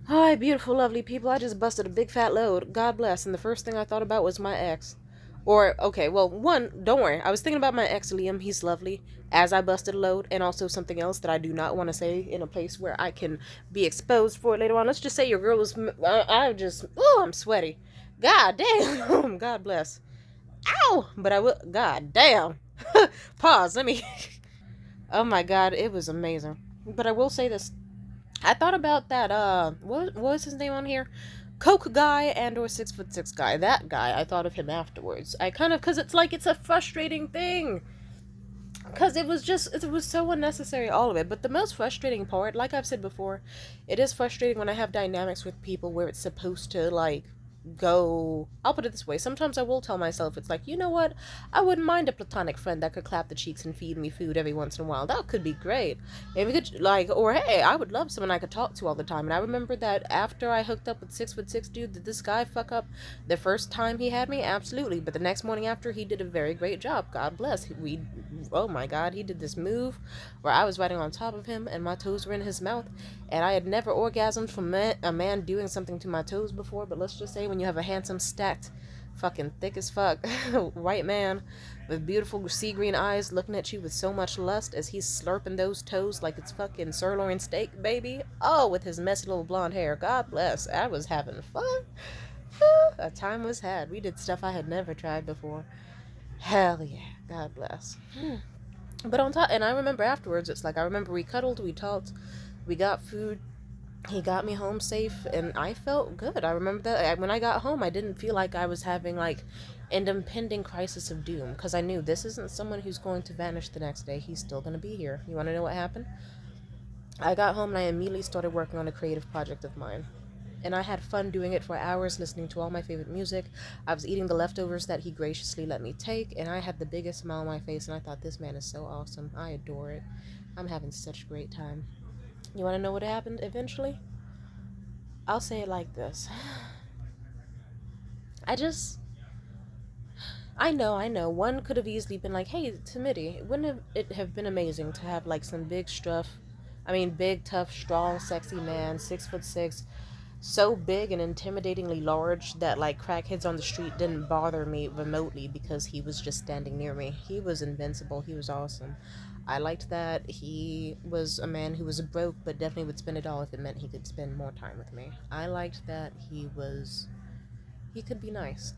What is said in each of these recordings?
Hi, beautiful, lovely people. I just busted a big fat load. God bless. And the first thing I thought about was my ex. Or, okay, well, one, don't worry. I was thinking about my ex, Liam. He's lovely. As I busted a load, and also something else that I do not want to say in a place where I can be exposed for it later on. Let's just say your girl was. I just. Oh, I'm sweaty. God damn. God bless. Ow! But I will. God damn. Pause. Let me. Oh my god, it was amazing. But I will say this. I thought about that. What was his name on here? Coke guy and or 6ft6 guy. That guy. I thought of him afterwards. I kind of because it's like it's a frustrating thing. Because it was so unnecessary, all of it. But the most frustrating part, like I've said before, it is frustrating when I have dynamics with people where it's supposed to, like, go. I'll put it this way. Sometimes I will tell myself, it's like, you know what? I wouldn't mind a platonic friend that could clap the cheeks and feed me food every once in a while. That could be great. Maybe we could, like, or hey, I would love someone I could talk to all the time. And I remember that after I hooked up with 6ft6 dude, did this guy fuck up the first time he had me? Absolutely. But the next morning after, he did a very great job. God bless. Oh my god, he did this move where I was riding on top of him and my toes were in his mouth. And I had never orgasmed from a man doing something to my toes before. But let's just say when you have a handsome, stacked, fucking thick as fuck white man with beautiful sea green eyes looking at you with so much lust as he's slurping those toes like it's fucking sirloin steak, baby. Oh, with his messy little blonde hair. God bless. I was having fun. A time was had. We did stuff I had never tried before. Hell yeah. God bless. But on top, and I remember afterwards, it's like I remember we cuddled, we talked, we got food. He got me home safe, and I felt good. I remember that when I got home, I didn't feel like I was having like an impending crisis of doom because I knew this isn't someone who's going to vanish the next day. He's still going to be here. You want to know what happened? I got home and I immediately started working on a creative project of mine. And I had fun doing it for hours, listening to all my favorite music. I was eating the leftovers that he graciously let me take, and I had the biggest smile on my face, and I thought, this man is so awesome. I adore it. I'm having such a great time. You want to know what happened eventually? I'll say it like this. I just. I know. One could have easily been like, hey, Timidity, wouldn't it have been amazing to have, like, some big stuff? I mean, big, tough, strong, sexy man, 6'6", so big and intimidatingly large that like crackheads on the street didn't bother me remotely because he was just standing near me. He was invincible. He was awesome. I liked that he was a man who was broke but definitely would spend it all if it meant he could spend more time with me. I liked that he could be nice.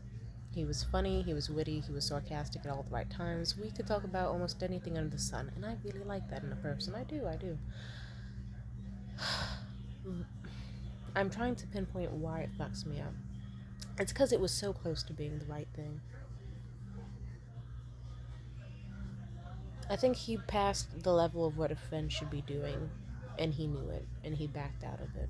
He was funny, he was witty, he was sarcastic at all the right times. We could talk about almost anything under the sun, and I really like that in a person. I do. I'm trying to pinpoint why it fucks me up. It's because it was so close to being the right thing. I think he passed the level of what a friend should be doing, and he knew it, and he backed out of it.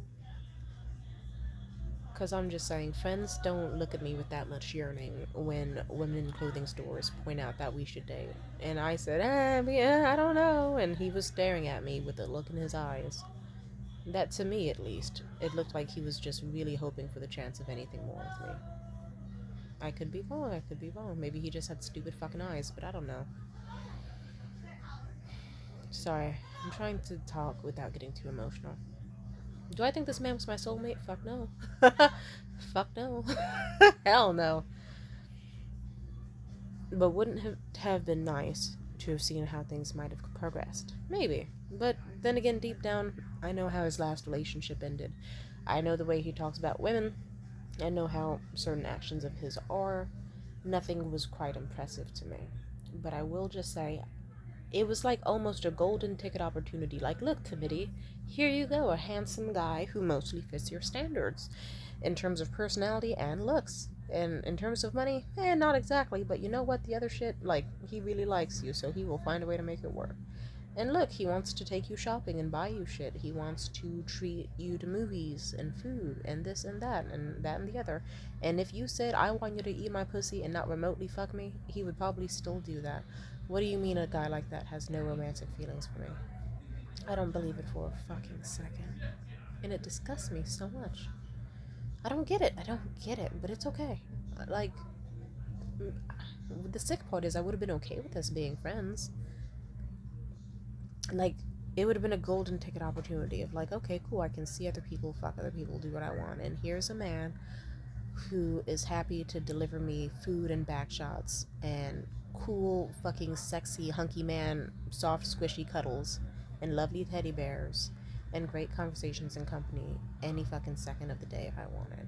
Because I'm just saying, friends don't look at me with that much yearning when women in clothing stores point out that we should date. And I said, yeah, I don't know. And he was staring at me with a look in his eyes. That, to me at least, it looked like he was just really hoping for the chance of anything more with me. I could be wrong, I could be wrong. Maybe he just had stupid fucking eyes, but I don't know. Sorry, I'm trying to talk without getting too emotional. Do I think this man was my soulmate? Fuck no. Fuck no. Hell no. But wouldn't it have been nice to have seen how things might have progressed? Maybe. But then again, deep down, I know how his last relationship ended. I know the way he talks about women. I know how certain actions of his are. Nothing was quite impressive to me. But I will just say, it was like almost a golden ticket opportunity. Like, look, committee, here you go, a handsome guy who mostly fits your standards in terms of personality and looks. And in terms of money, not exactly, but you know what? The other shit, like, he really likes you, so he will find a way to make it work. And look, he wants to take you shopping and buy you shit. He wants to treat you to movies and food and this and that and the other. And if you said, I want you to eat my pussy and not remotely fuck me, he would probably still do that. What do you mean a guy like that has no romantic feelings for me? I don't believe it for a fucking second. And it disgusts me so much. I don't get it. I don't get it, but it's okay. Like, the sick part is I would have been okay with us being friends. Like, it would have been a golden ticket opportunity of like, okay, cool, I can see other people, fuck other people, do what I want. And here's a man who is happy to deliver me food and back shots and cool, fucking sexy, hunky man, soft, squishy cuddles and lovely teddy bears and great conversations and company any fucking second of the day if I wanted.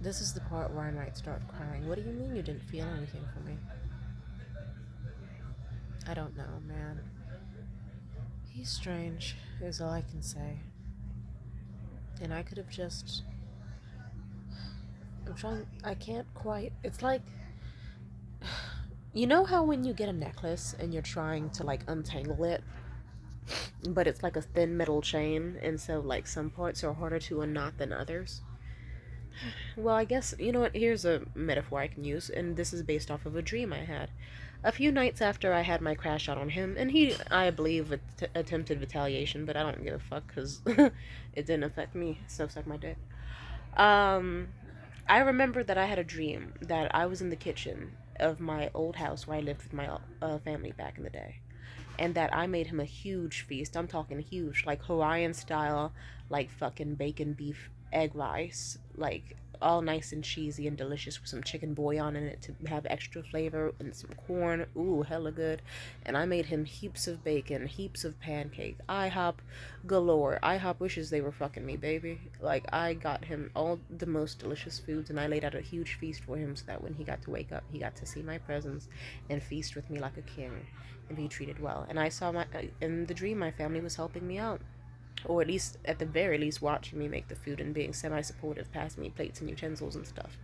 This is the part where I might start crying. What do you mean you didn't feel anything for me? I don't know, man. He's strange, is all I can say. And I could have just. I'm trying. I can't quite. It's like. You know how when you get a necklace and you're trying to like untangle it, but it's like a thin metal chain, and so like some parts are harder to unknot than others? Well, I guess, you know what, here's a metaphor I can use, and this is based off of a dream I had. A few nights after I had my crash out on him, and he, I believe, attempted retaliation, but I don't give a fuck because it didn't affect me, so suck my dick. Um, I remember that I had a dream that I was in the kitchen of my old house where I lived with my family back in the day, and that I made him a huge feast. I'm talking huge, like Hawaiian style, like fucking bacon, beef, egg rice, like all nice and cheesy and delicious with some chicken bouillon in it to have extra flavor and some corn. Ooh, hella good. And I made him heaps of bacon, heaps of pancake, IHOP galore. IHOP wishes they were fucking me, baby. Like, I got him all the most delicious foods and I laid out a huge feast for him so that when he got to wake up, he got to see my presence and feast with me like a king and be treated well. And I saw in the dream, my family was helping me out, or at least, at the very least, watching me make the food and being semi-supportive, passing me plates and utensils and stuff.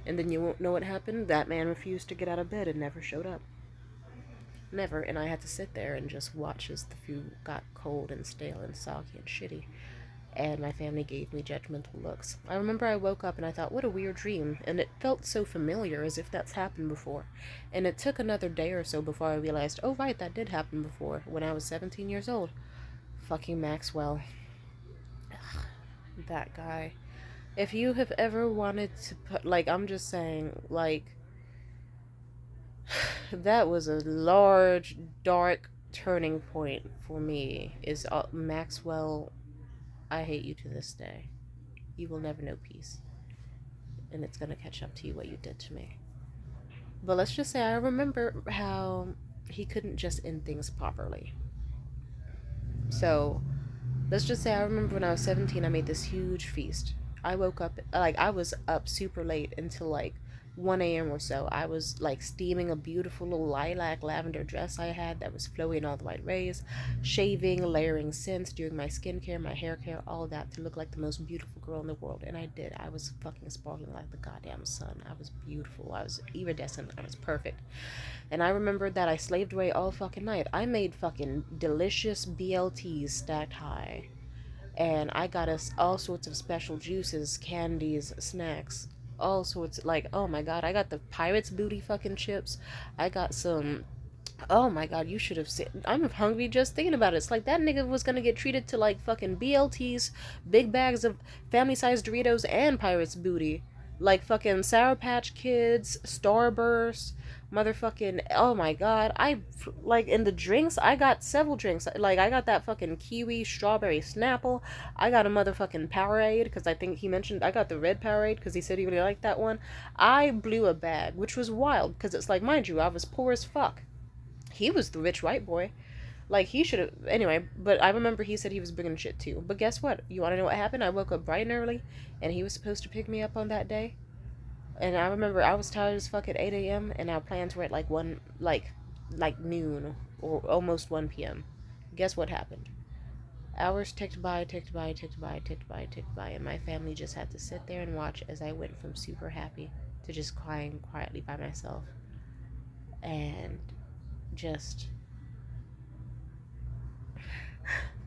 And then you won't know what happened. That man refused to get out of bed and never showed up. Never. And I had to sit there and just watch as the food got cold and stale and soggy and shitty. And my family gave me judgmental looks. I remember I woke up and I thought, what a weird dream. And it felt so familiar, as if that's happened before. And it took another day or so before I realized, oh right, that did happen before, when I was 17 years old. Fucking Maxwell. Ugh, that guy. If you have ever wanted to put, like, I'm just saying, like, that was a large, dark turning point for me. Is Maxwell, I hate you to this day. You will never know peace. And it's gonna catch up to you what you did to me. But let's just say I remember how he couldn't just end things properly. So let's just say I remember when I was 17, I made this huge feast. I woke up, like, I was up super late until like 1 a.m. or so. I was like steaming a beautiful little lilac lavender dress I had that was flowy in all the right ways, shaving, layering scents, doing my skincare, my hair care, all of that to look like the most beautiful girl in the world. And I did. I was fucking sparkling like the goddamn sun. I was beautiful. I was iridescent. I was perfect. And I remembered that I slaved away all fucking night. I made fucking delicious BLTs stacked high. And I got us all sorts of special juices, candies, snacks, all sorts. Like, oh my god, I got the Pirates Booty fucking chips. I got some. Oh my god, you should have seen. I'm hungry just thinking about it. It's like that nigga was gonna get treated to like fucking BLTs, big bags of family sized Doritos, and Pirates Booty. Like fucking Sour Patch Kids, Starburst, motherfucking. Oh my god. Like in the drinks, I got several drinks. Like I got that fucking kiwi strawberry Snapple. I got a motherfucking Powerade because I think he mentioned I got the red Powerade because he said he really liked that one. I blew a bag, which was wild because it's like, mind you, I was poor as fuck. He was the rich white boy. Like, he should have. Anyway, but I remember he said he was bringing shit too. But guess what? You want to know what happened? I woke up bright and early, and he was supposed to pick me up on that day. And I remember I was tired as fuck at 8 a.m., and our plans were at like 1, like noon, or almost 1 p.m. Guess what happened? Hours ticked by, ticked by, ticked by, ticked by, ticked by, and my family just had to sit there and watch as I went from super happy to just crying quietly by myself. And just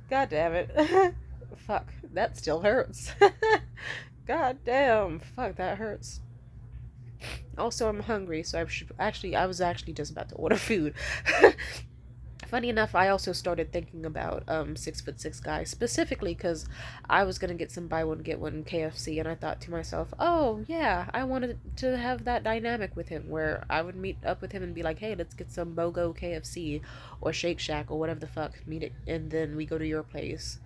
God damn it. Fuck, that still hurts. God damn, fuck, that hurts. Also, I'm hungry, so I was actually just about to order food. Funny enough, I also started thinking about 6ft6guy specifically because I was gonna get some buy one get one KFC, and I thought to myself, oh yeah, I wanted to have that dynamic with him where I would meet up with him and be like, hey, let's get some BOGO KFC or Shake Shack or whatever the fuck, meet it, and then we go to your place.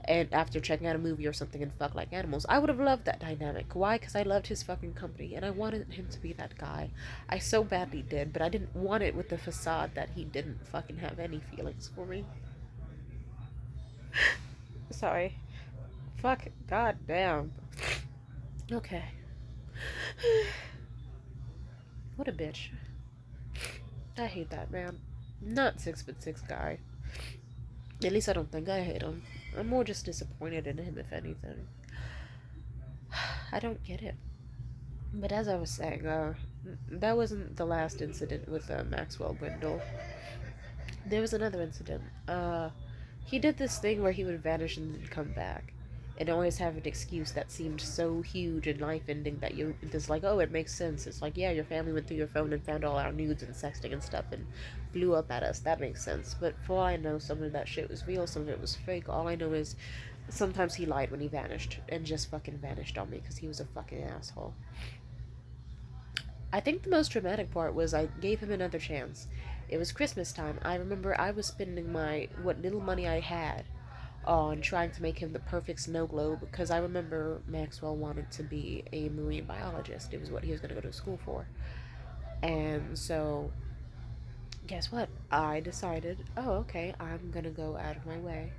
And after checking out a movie or something and fuck like animals, I would have loved that dynamic. Why? Because I loved his fucking company and I wanted him to be that guy. I so badly did, but I didn't want it with the facade that he didn't fucking have any feelings for me. Sorry. Fuck. God damn. Okay. What a bitch. I hate that man. Not 6ft6guy. At least I don't think I hate him. I'm more just disappointed in him, if anything. I don't get it. But as I was saying, that wasn't the last incident with Maxwell Brindle. There was another incident. He did this thing where he would vanish and then come back, and always have an excuse that seemed so huge and life-ending that you just like, oh, it makes sense. It's like, yeah, your family went through your phone and found all our nudes and sexting and stuff and blew up at us. That makes sense. But for all I know, some of that shit was real, some of it was fake. All I know is sometimes he lied when he vanished and just fucking vanished on me because he was a fucking asshole. I think the most dramatic part was I gave him another chance. It was Christmas time. I remember I was spending my what little money I had on trying to make him the perfect snow globe because I remember Maxwell wanted to be a marine biologist. It was what he was going to go to school for. And so, guess what? I decided, oh, okay, I'm going to go out of my way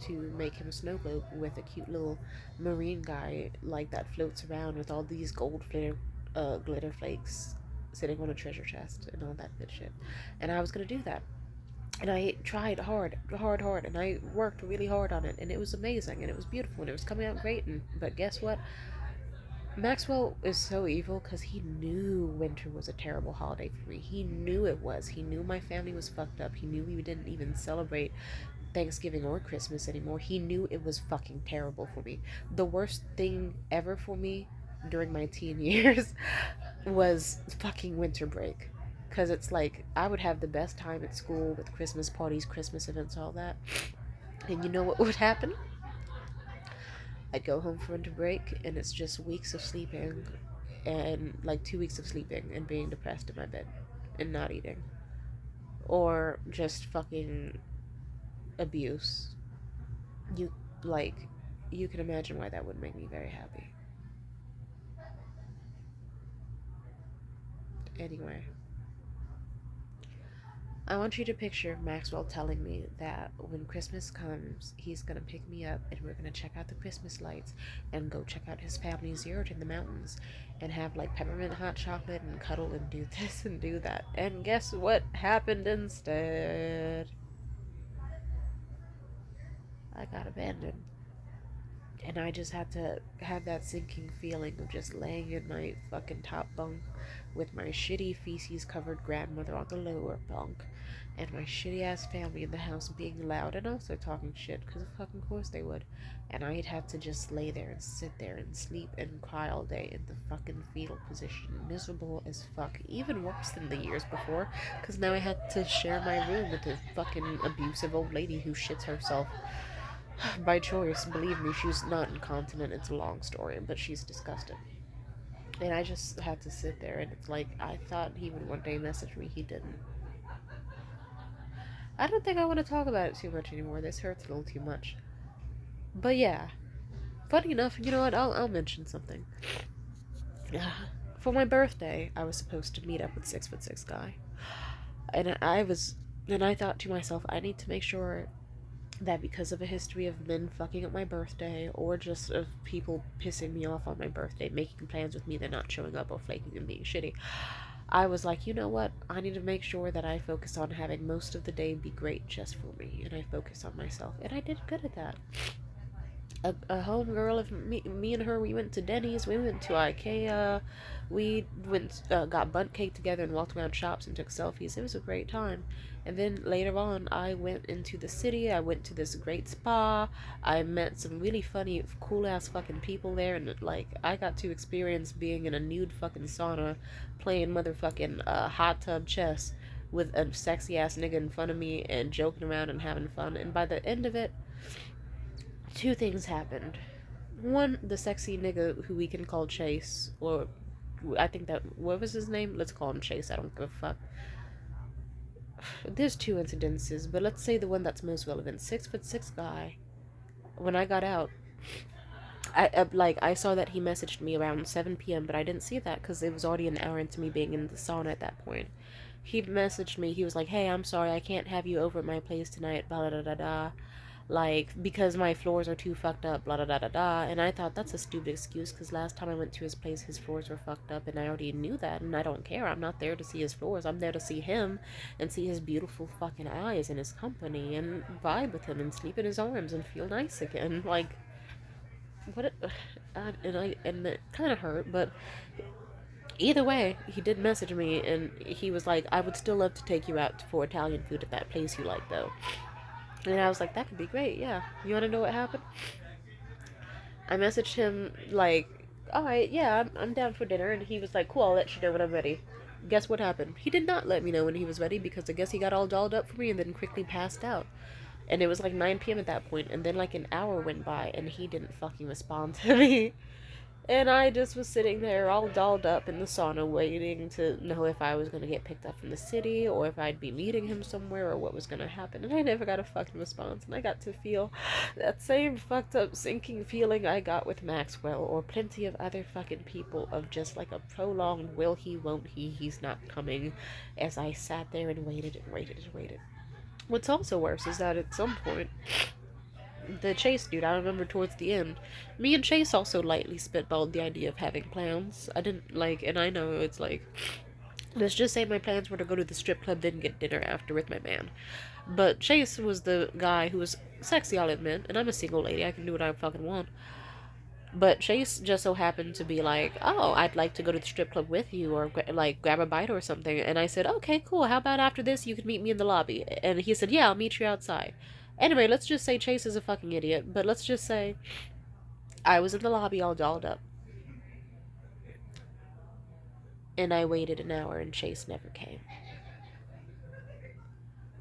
to make him a snow globe with a cute little marine guy like that floats around with all these gold glitter flakes sitting on a treasure chest and all that good shit. And I was gonna do that. And I tried hard, and I worked really hard on it, and it was amazing, and it was beautiful, and it was coming out great. And but guess what? Maxwell is so evil because he knew winter was a terrible holiday for me. He knew it was. He knew my family was fucked up. He knew we didn't even celebrate Thanksgiving or Christmas anymore. He knew it was fucking terrible for me. The worst thing ever for me during my teen years was fucking winter break. Because it's like, I would have the best time at school with Christmas parties, Christmas events, all that. And you know what would happen? I'd go home for winter break, and it's just weeks of sleeping, and like 2 weeks of sleeping and being depressed in my bed and not eating. Or just fucking abuse. You, like, you can imagine why that would make me very happy. Anyway, I want you to picture Maxwell telling me that when Christmas comes, he's gonna pick me up and we're gonna check out the Christmas lights and go check out his family's yurt in the mountains and have like peppermint hot chocolate and cuddle and do this and do that. And guess what happened instead? I got abandoned. And I just had to have that sinking feeling of just laying in my fucking top bunk with my shitty feces covered grandmother on the lower bunk and my shitty ass family in the house being loud and also talking shit because of fucking course they would. And I'd have to just lay there and sit there and sleep and cry all day in the fucking fetal position, miserable as fuck, even worse than the years before because now I had to share my room with a fucking abusive old lady who shits herself by choice. Believe me, she's not incontinent. It's a long story, but she's disgusting. And I just had to sit there, and it's like, I thought he would one day message me. He didn't. I don't think I want to talk about it too much anymore. This hurts a little too much. But yeah, funny enough, you know what? I'll mention something. For my birthday, I was supposed to meet up with 6ft6guy. And I thought to myself, I need to make sure that because of a history of men fucking up my birthday or just of people pissing me off on my birthday, making plans with me, then not showing up or flaking and being shitty, I was like, you know what? I need to make sure that I focus on having most of the day be great just for me, and I focus on myself, and I did good at that. A homegirl of me and her, we went to Denny's, we went to IKEA, we went, got bunt cake together and walked around shops and took selfies. It was a great time. And then later on, I went into the city, I went to this great spa, I met some really funny, cool ass fucking people there, and like, I got to experience being in a nude fucking sauna, playing motherfucking hot tub chess with a sexy ass nigga in front of me and joking around and having fun. And by the end of it, two things happened. One, the sexy nigga who we can call Chase, or I think that, what was his name? Let's call him Chase. I don't give a fuck. There's two incidences, but let's say the one that's most relevant. 6'6" guy. When I got out, I saw that he messaged me around 7 p.m., but I didn't see that because it was already an hour into me being in the sauna at that point. He messaged me. He was like, "Hey, I'm sorry, I can't have you over at my place tonight. Blah blah blah blah. Like because my floors are too fucked up. Blah blah blah blah blah." And I thought that's a stupid excuse because last time I went to his place, his floors were fucked up, and I already knew that. And I don't care. I'm not there to see his floors. I'm there to see him and see his beautiful fucking eyes and his company and vibe with him and sleep in his arms and feel nice again. Like what? And it kind of hurt, but either way, he did message me, and he was like, "I would still love to take you out for Italian food at that place you like, though." And I was like, "That could be great, yeah." You want to know what happened? I messaged him, like, "Alright, yeah, I'm down for dinner," and he was like, "Cool, I'll let you know when I'm ready." Guess what happened? He did not let me know when he was ready because I guess he got all dolled up for me and then quickly passed out. And it was like 9 p.m. at that point, and then like an hour went by, and he didn't fucking respond to me. And I just was sitting there all dolled up in the sauna waiting to know if I was going to get picked up from the city or if I'd be meeting him somewhere or what was going to happen. And I never got a fucking response. And I got to feel that same fucked up sinking feeling I got with Maxwell or plenty of other fucking people of just like a prolonged will he, won't he, he's not coming as I sat there and waited and waited and waited. What's also worse is that at some point the Chase dude, I remember towards the end, me and Chase also lightly spitballed the idea of having plans. I didn't like, and I know it's like, let's just say my plans were to go to the strip club, then get dinner after with my man. But Chase was the guy who was sexy, I'll admit, and I'm a single lady, I can do what I fucking want. But Chase just so happened to be like, "Oh, I'd like to go to the strip club with you or like grab a bite or something." And I said, "Okay, cool. How about after this you could meet me in the lobby?" And he said, "Yeah, I'll meet you outside." Anyway, let's just say Chase is a fucking idiot, but let's just say I was in the lobby all dolled up. And I waited an hour and Chase never came.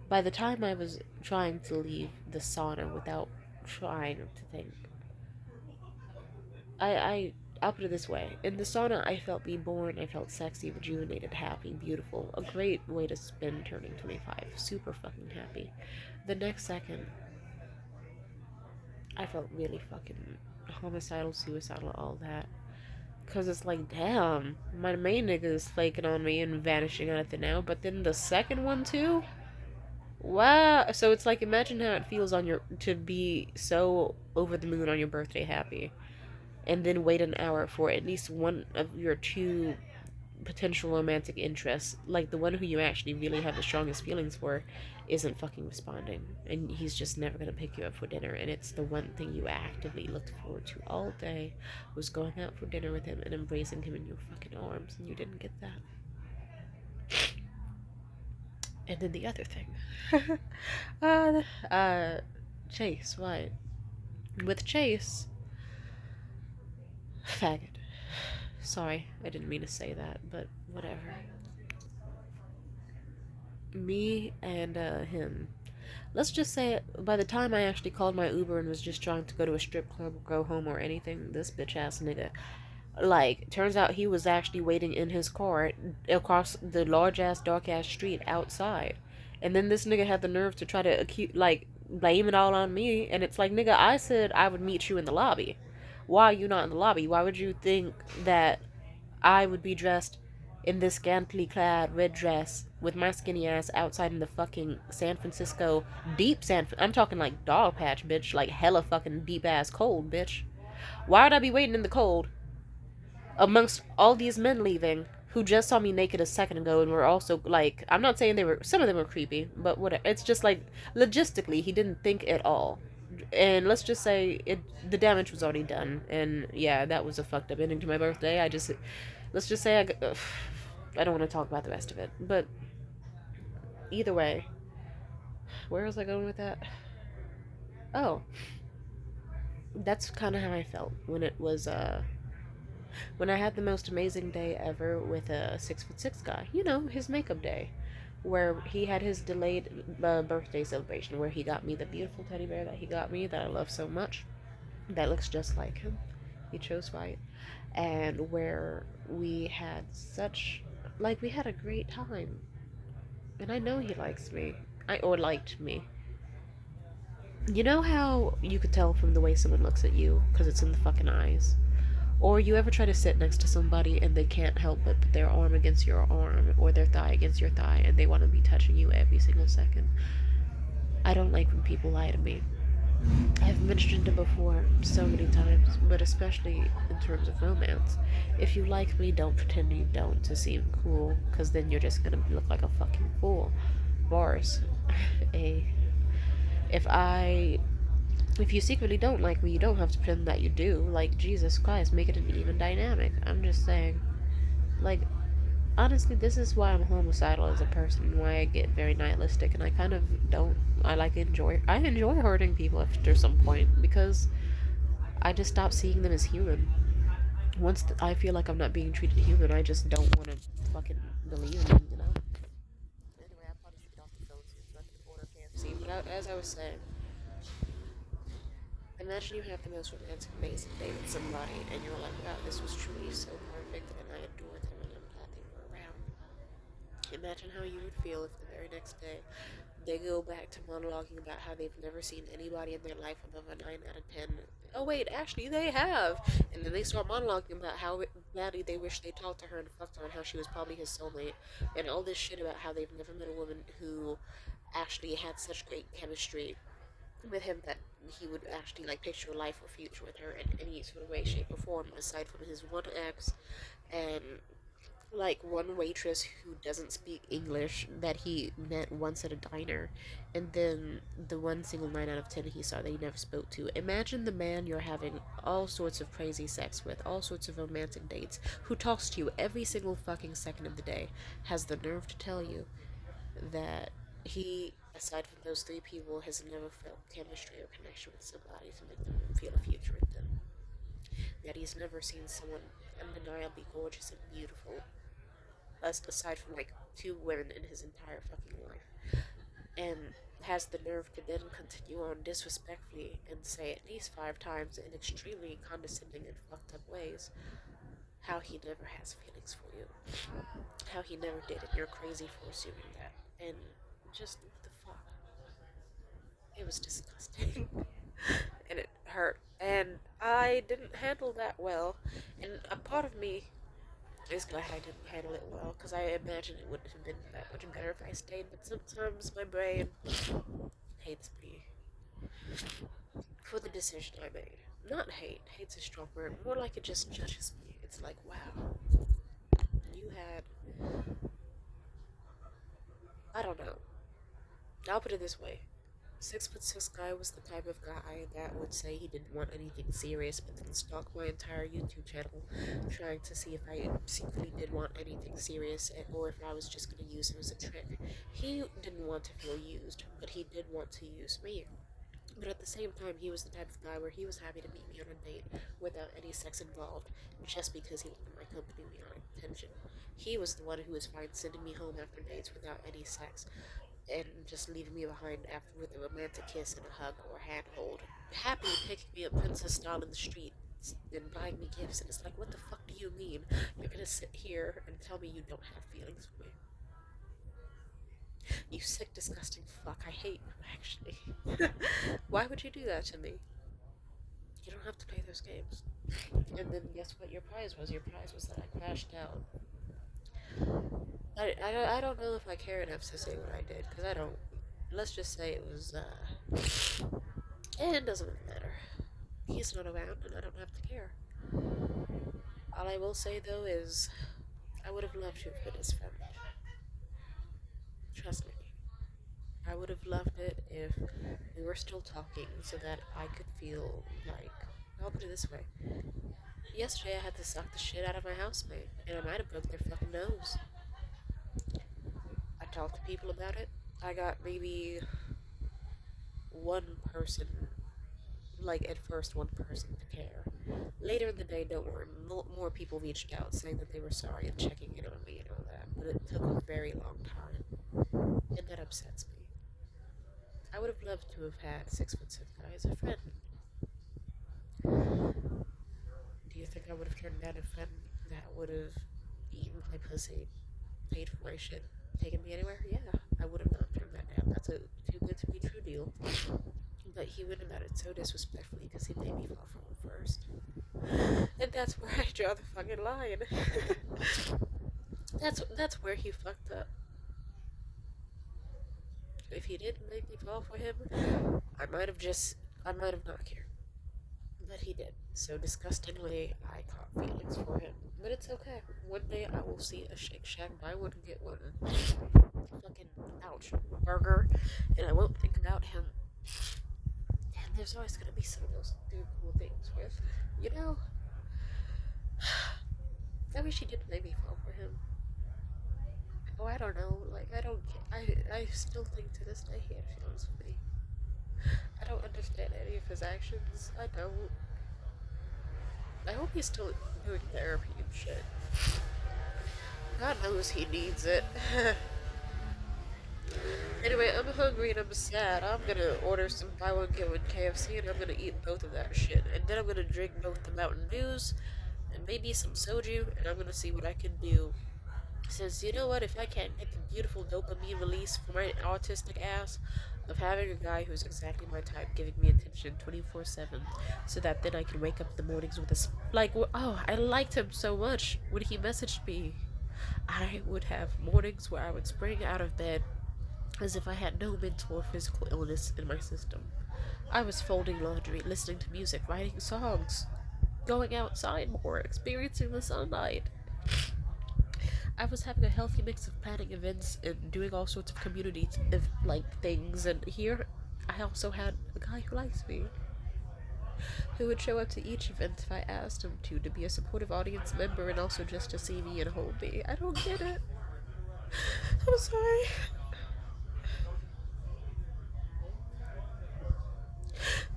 By the time I was trying to leave the sauna without trying to think, I'll put it this way. In the sauna, I felt reborn. I felt sexy, rejuvenated, happy, beautiful. A great way to spend turning 25. Super fucking happy. The next second, I felt really fucking homicidal, suicidal, all that. Because it's like, damn, my main nigga is flaking on me and vanishing out of thin air. But then the second one, too? Wow. So it's like, imagine how it feels on your to be so over the moon on your birthday happy. And then wait an hour for at least one of your two potential romantic interests, like the one who you actually really have the strongest feelings for, isn't fucking responding. And he's just never gonna pick you up for dinner. And it's the one thing you actively looked forward to all day was going out for dinner with him and embracing him in your fucking arms, and you didn't get that. And then the other thing. Chase, what? With Chase, faggot. Sorry, I didn't mean to say that, but whatever. Me and him. Let's just say by the time I actually called my Uber and was just trying to go to a strip club or go home or anything, this bitch ass nigga, like, turns out he was actually waiting in his car across the large ass dark ass street outside. And then this nigga had the nerve to try to blame it all on me, and it's like, nigga, I said I would meet you in the lobby. Why are you not in the lobby? Why would you think that I would be dressed in this scantily clad red dress with my skinny ass outside in the fucking San Francisco, I'm talking like dog patch, bitch, like hella fucking deep ass cold, bitch. Why would I be waiting in the cold amongst all these men leaving who just saw me naked a second ago and were also like, I'm not saying some of them were creepy, but whatever. It's just like, logistically, he didn't think at all. And let's just say the damage was already done. And yeah, that was a fucked up ending to my birthday. Let's just say I don't want to talk about the rest of it. But either way, where was I going with that? Oh, that's kind of how I felt when it was, when I had the most amazing day ever with a 6'6" guy. You know, his makeup day. where he had his delayed birthday celebration, where he got me the beautiful teddy bear that he got me that I love so much, that looks just like him. He chose white, and where we had such, like, we had a great time, and I know he likes me, or liked me. You know how you could tell from the way someone looks at you because it's in the fucking eyes? Or you ever try to sit next to somebody and they can't help but put their arm against your arm or their thigh against your thigh and they want to be touching you every single second? I don't like when people lie to me. I've mentioned it before so many times, but especially in terms of romance. If you like me, don't pretend you don't to seem cool, because then you're just gonna look like a fucking fool. Bars. a. If I If you secretly don't like me, you don't have to pretend that you do. Like, Jesus Christ, make it an even dynamic. I'm just saying. Like, honestly, this is why I'm homicidal as a person, why I get very nihilistic, and I kind of don't. I enjoy hurting people after some point, because I just stop seeing them as human. I feel like I'm not being treated human, I just don't want to fucking believe them, you know? Anyway, I probably should get off the phone soon so I can order KFC. But as I was saying, imagine you have the most romantic, amazing day with somebody, and you're like, wow, this was truly so perfect, and I adore them, and I'm glad they were around. Imagine how you would feel if the very next day they go back to monologuing about how they've never seen anybody in their life above a 9 out of 10. Oh, wait, actually, they have! And then they start monologuing about how badly they wish they talked to her and fucked her and how she was probably his soulmate, and all this shit about how they've never met a woman who actually had such great chemistry with him that he would actually like picture a life or future with her in any sort of way, shape, or form, aside from his one ex and like one waitress who doesn't speak English that he met once at a diner, and then the one single 9 out of 10 he saw that he never spoke to. Imagine the man you're having all sorts of crazy sex with, all sorts of romantic dates, who talks to you every single fucking second of the day, has the nerve to tell you that he, aside from those three people, has never felt chemistry or connection with somebody to make them feel a future with them. That he's never seen someone undeniably gorgeous and beautiful, aside from like two women in his entire fucking life. And has the nerve to then continue on disrespectfully and say at least 5 times in extremely condescending and fucked up ways how he never has feelings for you. How he never did, and you're crazy for assuming that. And just, what the fuck? It was disgusting. And it hurt. And I didn't handle that well. And a part of me is glad I didn't handle it well, because I imagine it wouldn't have been that much better if I stayed. But sometimes my brain hates me for the decision I made. Not hate. Hate's a strong word. More like it just judges me. It's like, wow, you had. I don't know. I'll put it this way. 6ft6guy was the type of guy that would say he didn't want anything serious, but then stalk my entire YouTube channel, trying to see if I secretly did want anything serious, or if I was just going to use him as a trick. He didn't want to feel used, but he did want to use me. But at the same time, he was the type of guy where he was happy to meet me on a date without any sex involved, just because he wanted my company and my attention. He was the one who was fine sending me home after dates without any sex, and just leaving me behind after with a romantic kiss and a hug or a handhold. Happily picking me up princess style in the street and buying me gifts, and it's like, what the fuck do you mean? You're gonna sit here and tell me you don't have feelings for me? You sick, disgusting fuck. I hate you, actually. Why would you do that to me? You don't have to play those games. And then guess what your prize was? Your prize was that I crashed out. I don't know if I care enough to say what I did, because I don't. Let's just say it was, it doesn't really matter. He's not around, and I don't have to care. All I will say, though, is I would have loved to have been his friend. Trust me. I would have loved it if we were still talking so that I could feel like. I'll put it this way. Yesterday I had to suck the shit out of my housemate, and I might have broke their fucking nose. I talked to people about it. I got maybe one person, like at first one person to care. Later in the day, don't worry, more people reached out saying that they were sorry and checking in on me and all that, but it took a very long time. and that upsets me. I would have loved to have had 6ft6guy as a friend. Do you think I would have turned down a friend that would have eaten my pussy, paid for my shit, taken me anywhere? Yeah, I would have not turned that down. That's a too good to be true deal. But he went about it so disrespectfully because he made me fall for him first. And that's where I draw the fucking line. that's where he fucked up. If he didn't make me fall for him, I might have not cared. But he did. So disgustingly, I caught feelings for him. But it's okay. One day I will see a Shake Shack buy one and get one. Fucking ouch burger, and I won't think about him. And there's always gonna be someone else to do cool things with. You know? I wish he didn't make me fall for him. Oh, I don't know. Like, I don't. I still think to this day he had feelings for me. I don't understand any of his actions. I don't. I hope he's still doing therapy and shit. God knows he needs it. Anyway, I'm hungry and I'm sad. I'm gonna order some buy one get one KFC and I'm gonna eat both of that shit. And then I'm gonna drink both the Mountain Dews and maybe some soju, and I'm gonna see what I can do. Since, you know what, if I can't get the beautiful dopamine release for my autistic ass of having a guy who's exactly my type giving me attention 24/7, so that then I can wake up in the mornings with oh, I liked him so much when he messaged me. I would have mornings where I would spring out of bed as if I had no mental or physical illness in my system. I was folding laundry, listening to music, writing songs, going outside more, experiencing the sunlight. I was having a healthy mix of planning events and doing all sorts of community things, and here I also had a guy who likes me, who would show up to each event if I asked him to be a supportive audience member and also just to see me and hold me. I don't get it. I'm sorry.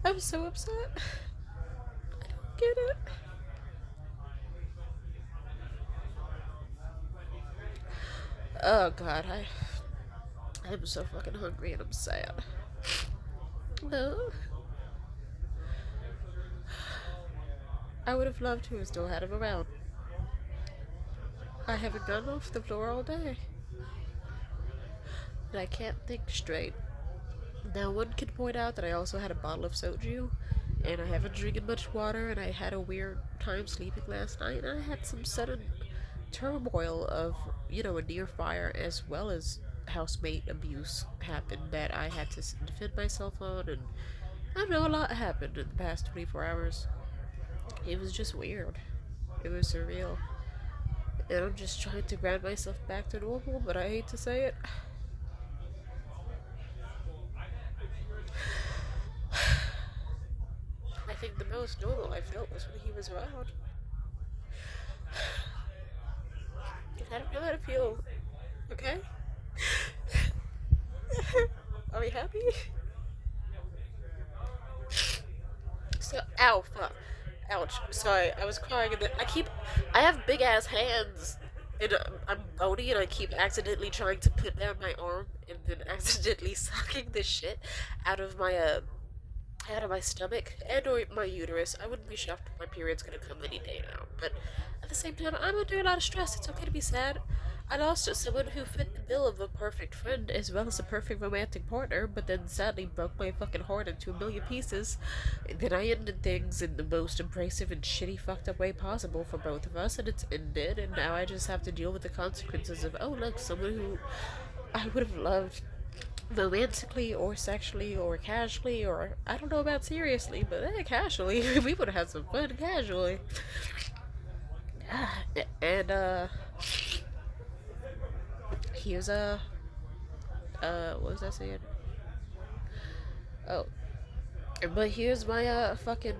I'm so upset. I don't get it. Oh god, I'm so fucking hungry and I'm sad. No. I would have loved to have still had him around. I haven't gotten off the floor all day. And I can't think straight. Now one can point out that I also had a bottle of soju, and I haven't drinking much water, and I had a weird time sleeping last night, and I had some sudden turmoil of, a near fire as well as housemate abuse happened that I had to defend myself on, and I don't know, a lot happened in the past 24 hours. It was just weird. It was surreal. And I'm just trying to ground myself back to normal, but I hate to say it. I think the most normal I felt was when he was around. I don't know how to feel. Okay? Are we happy? So, ow, fuck. Ouch. Sorry, I was crying and then I have big ass hands. And I'm bony and I keep accidentally trying to put down my arm and then accidentally sucking the shit out of my stomach and or my uterus. I wouldn't be shocked if my period's gonna come any day now. But at the same time, I'm under a lot of stress. It's okay to be sad. I lost someone who fit the bill of a perfect friend as well as a perfect romantic partner, but then sadly broke my fucking heart into a million pieces. And then I ended things in the most abrasive and shitty fucked up way possible for both of us, and it's ended, and now I just have to deal with the consequences of, oh look, someone who I would have loved romantically or sexually or casually, or I don't know about seriously, but casually. We would have had some fun casually. And here's what was I saying? Oh, but here's my fucking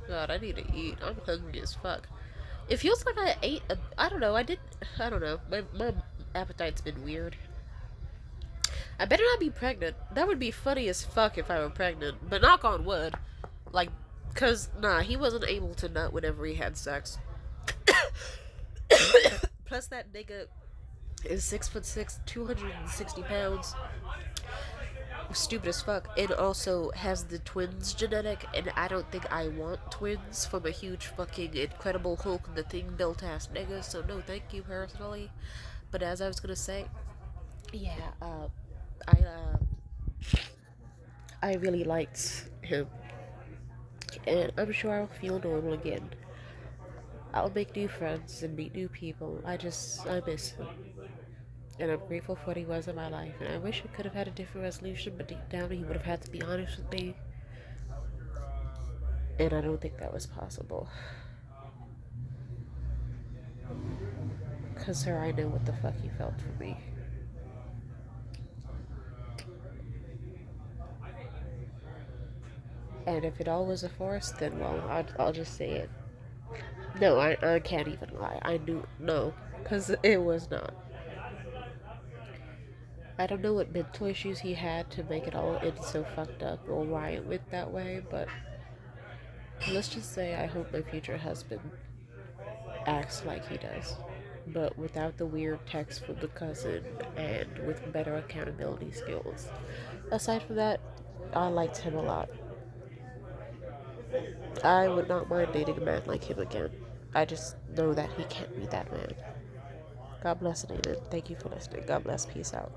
God, I need to eat. I'm hungry as fuck. It feels like I ate I don't know, I don't know. My appetite's been weird. I better not be pregnant. That would be funny as fuck if I were pregnant. But knock on wood. Like, cause, nah, he wasn't able to nut whenever he had sex. Plus that nigga is 6'6", 260 pounds, stupid as fuck, and also has the twins genetic, and I don't think I want twins from a huge fucking Incredible Hulk the Thing built ass nigga, so no thank you personally. But as I was gonna say, yeah, I uh I really liked him, and I'm sure I'll feel normal again. I'll make new friends and meet new people. I miss him. And I'm grateful for what he was in my life. And I wish we could have had a different resolution, but deep down he would have had to be honest with me. And I don't think that was possible. Because, sir, I know what the fuck he felt for me. And if it all was a farce, then, well, I'll just say it. No, I can't even lie. I knew, no, because it was not. I don't know what mental issues he had to make it all end so fucked up or why it went that way, but let's just say I hope my future husband acts like he does, but without the weird text from the cousin and with better accountability skills. Aside from that, I liked him a lot. I would not mind dating a man like him again. I just know that he can't be that man. God bless David. Thank you for listening. God bless. Peace out.